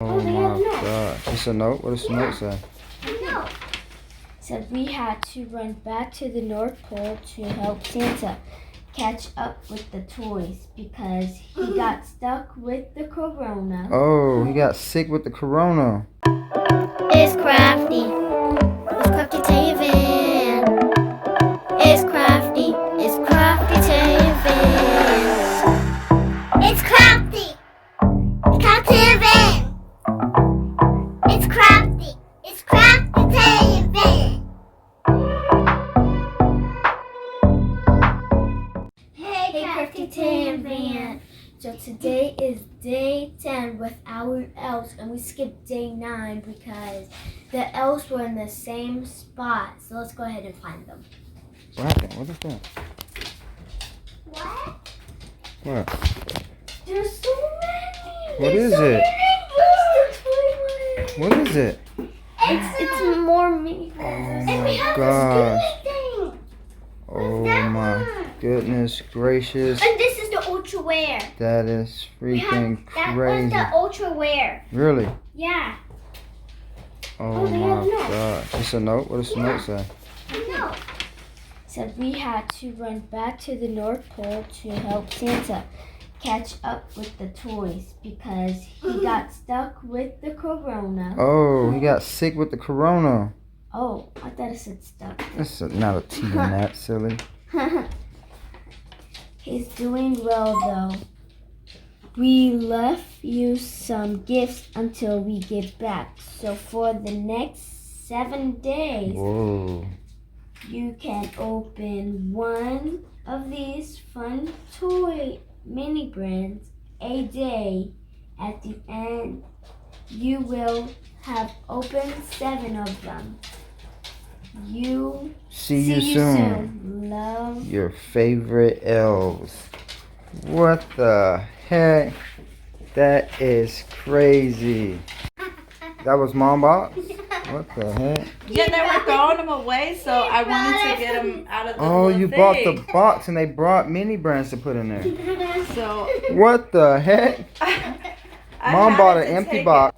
Oh my God. It's a note? What does the note say? No. Said we had to run back to the North Pole to help Santa catch up with the toys because he got stuck with the corona. Oh, he got sick with the corona. It's Crafty. It's Crafty Tae Van. It's Crafty. It's Crafty Tae Van. It's Crafty. It's Crafty Van. It's Crafty. It's Crafty Tae Van. Hey Crafty Tae Van. So today is day 10 with our elves, and we skipped day 9 because the elves were in the same spot. So let's go ahead and find them. What happened? What is that? What? What? There's so many. What There's is so it? Many What is it? It's more me. Oh And we my have gosh. this thing. Oh that my one? goodness gracious. And this is the ultra wear. That is freaking That crazy. one's the ultra wear. Really? Yeah. Oh they my have notes. God. It's a note? What does the note say? No. Said we had to run back to the North Pole to help Santa catch up with the toys because he got stuck with the corona. Oh, he got sick with the corona. Oh, I thought it said stuck. That's not a T in that, silly. He's doing well though. We left you some gifts until we get back. So for the next 7 days, Whoa. you can open one of these fun toy mini brands a day. At the end, you will have opened 7 of them. See you soon. Love. Your favorite elves. What the heck? That is crazy. That was Mom Box? What the heck? Yeah, they were throwing them away, so I wanted to get them out of the Oh, little you thing. bought the box and they brought mini brands to put in there. So What the heck? I Mom had bought to an empty take box.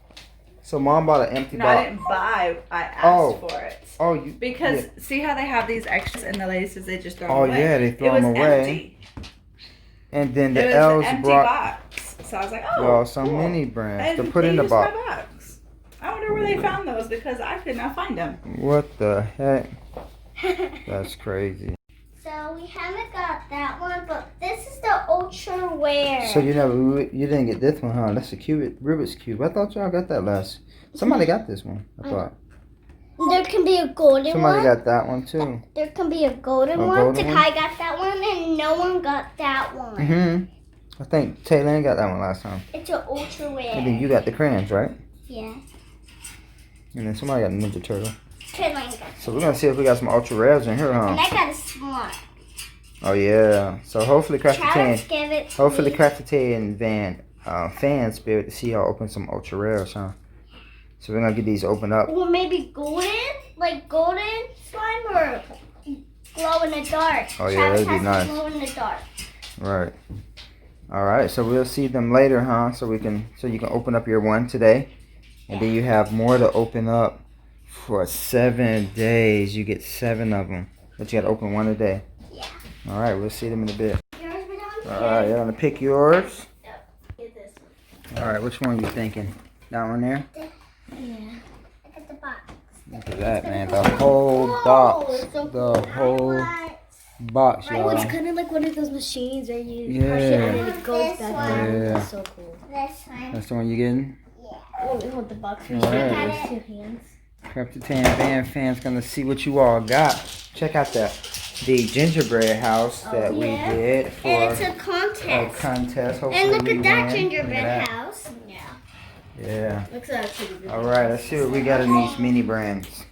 So Mom bought an empty it. No, I box. didn't buy. I asked Oh. for it. Oh, you Because yeah. see how they have these extras, and the lady says they just throw them Oh, away. yeah, they throw it was them away. Empty. And then It the was elves an empty brought box. So I was like, oh, well some cool. mini brands to And put they in the used box. my box. I wonder where they found those because I could not find them. What the heck? That's crazy. So we haven't got that one, but this is the ultra wear. So you didn't get this one, huh? That's a Rubik's Cube. I thought y'all got that last. Somebody got this one. I thought. There can be a golden Somebody one. got that one too. There can be a golden A one. golden one? Takai got that one, and no one got that one. Mhm. I think Taylor got that one last time. It's an ultra wear. And then you got the crayons, right? Yeah. And then somebody got a Ninja Turtle. Taylor got. So we're gonna see if we got some ultra rares in here, And huh? I got a smart. Oh yeah. So hopefully Crafty Travis Tae, gave it to hopefully me. Crafty Tae and Van fans be able to see y'all open some ultra rares, huh? So we're gonna get these opened up. Or maybe golden, like golden slime, or glow in the dark. Oh, yeah, Travis that'd be has nice. Glow in the dark. Right. All right. So we'll see them later, huh? So you can open up your one today, and then you have more to open up for 7 days. You get 7 of them, but you gotta open one a day. Yeah. All right. We'll see them in a bit. Yours was on All right. You're gonna pick yours. Get this one. All right. Which one are you thinking? That one there. Yeah. Look at the box. Look at that, man. The whole box. it's so The cool. whole I box, want- y'all. it's kind of like one of those machines where you Yeah. push it and then it goes This back one. down. Yeah. It's so cool. This one. That's the one you getting? Oh, we want the box. We All should right. have two hands. Crafty Tae and Van fans gonna see what you all got. Check out the gingerbread house that we yeah. did And for it's a a contest. contest. Hopefully And look we at that win. gingerbread Look at house. Yeah. that. Yeah. Looks actually good. All right. Let's see what we got in these mini brands.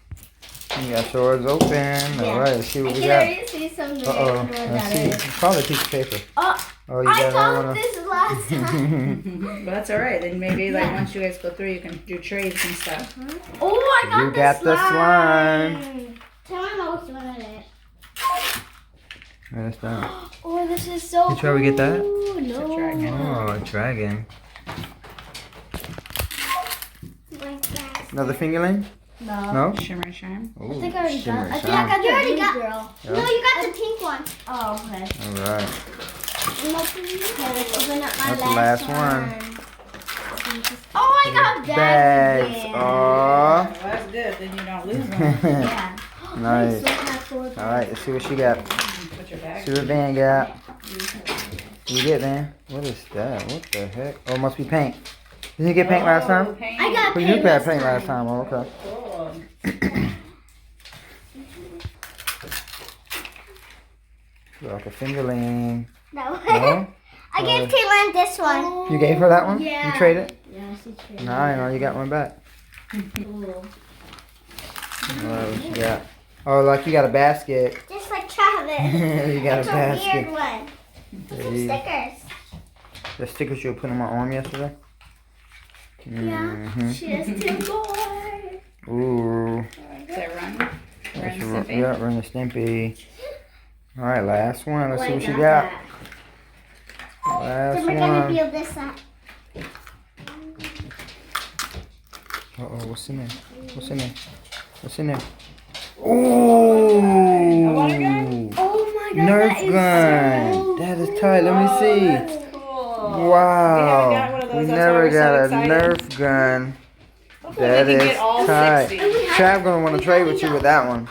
You got yours open. Yeah. All right. Let's see I what we can got. already see something. Uh I oh. don't know what Let's that see. is. It's probably a piece of paper. Oh, Oh, you I got thought another this last time. one. But that's all right. Then maybe like Yeah. once you guys go through, you can do trades and stuff. Oh, I got You got the slime. Tell me how much you want it. Where's that? Oh, this is so You try to get that? cool. No. dragon. Oh, a dragon. Another fingerling? No? Shimmer shine. Ooh, I think I already shimmer got. I think shine. I got the already blue got- girl. Yeah. No, you got the pink one. Oh, okay. Alright. Okay, let's open up my That's the last one. Oh, I got bags again. Aw. Well, that's good. Then you don't lose them. Yeah. Nice. So have 4 bags. Alright, let's see what she got. Put your bag. See what Van got. What you get, Van? What is that? What the heck? Oh, it must be paint. Didn't you get paint last time? Paint. I got Well, paint you got last paint last time. time. Oh, okay. Cool. Like a fingerling. No. No? I gave Caitlin this one. You gave her that one? Yeah. You traded? Yeah, she traded. No, I know you got one back. Cool. Alright, what you got? Oh, like you got a basket. Just like Travis. You got It's a a weird basket. one. Put some Yeah. stickers. The stickers you put on my arm yesterday? Mm-hmm. She has 2 more. Ooh. Is that run? Run That's Stimpy? yeah, Ren and Stimpy. Alright, last one. Let's see what Wait, you not got. that. Last So we're gonna one. peel this up. Uh-oh, what's in there? What's in there? What's in there? Ooh! A water gun? Oh my god, Nerf that is gun. so That is tight. Let me see. That's cool. Wow. We haven't got one of those. We That's why never we're so got a excited. Nerf gun. Hopefully That we can is get all tight. 60. Trav gonna want to trade with you with that one.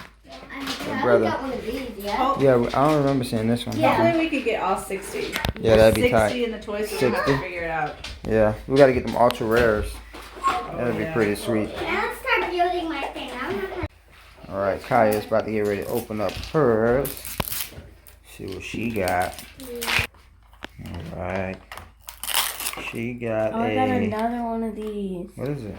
I brother. got one of these, yeah. Oh, Yeah, I don't remember seeing this one. Yeah. hopefully we could get all 60. Yeah, that'd be 60 tight. in the toy store. We'll have to 60. figure it out. Yeah, we gotta get them ultra rares. Oh, That'd be yeah. pretty sweet. Now let's start building my thing. I'm not gonna. Alright, Kaya's about to get ready to open up hers. See what she got. Alright. She got Oh, I got a. another one of these. What is it?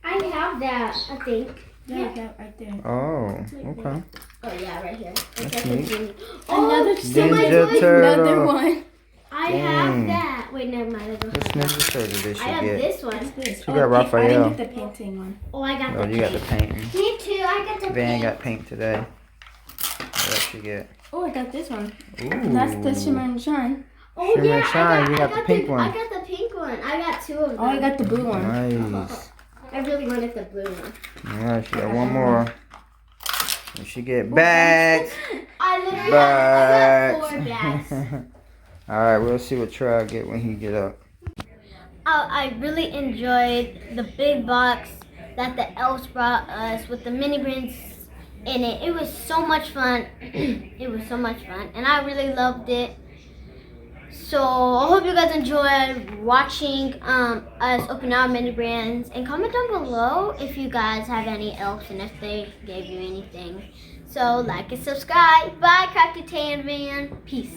I have that, I think. Yeah. Yeah, that right there. Oh, okay. Oh yeah, right here. That's neat. Another Ninja Turtle. Another one. I Dang. have that. Wait, never mind. I don't What have that. Ninja Turtle did she I have get? this one. She got Raphael. the painting one. Oh, I got Oh, the you got the paint. painting. Me too. I got the Van pink. got paint today. What else she get? Oh, I got this one. Ooh. That's the shimmer and shine. Oh Shimmer yeah, and shine, you got the pink one. I got the pink one. I got 2 of them. Oh, I got the blue one. Nice. I really wanted the blue one. Alright, she got one more. And she get bags. I literally Bags. I got 4 bags. Alright, we'll see what Trav get when he get up. I really enjoyed the big box that the elves brought us with the mini brands in it. It was so much fun. It was so much fun, and I really loved it. So I hope you guys enjoyed watching us open our mini brands, and comment down below if you guys have any elves and if they gave you anything. So like and subscribe. Bye, Crafty Tae and Van. Peace.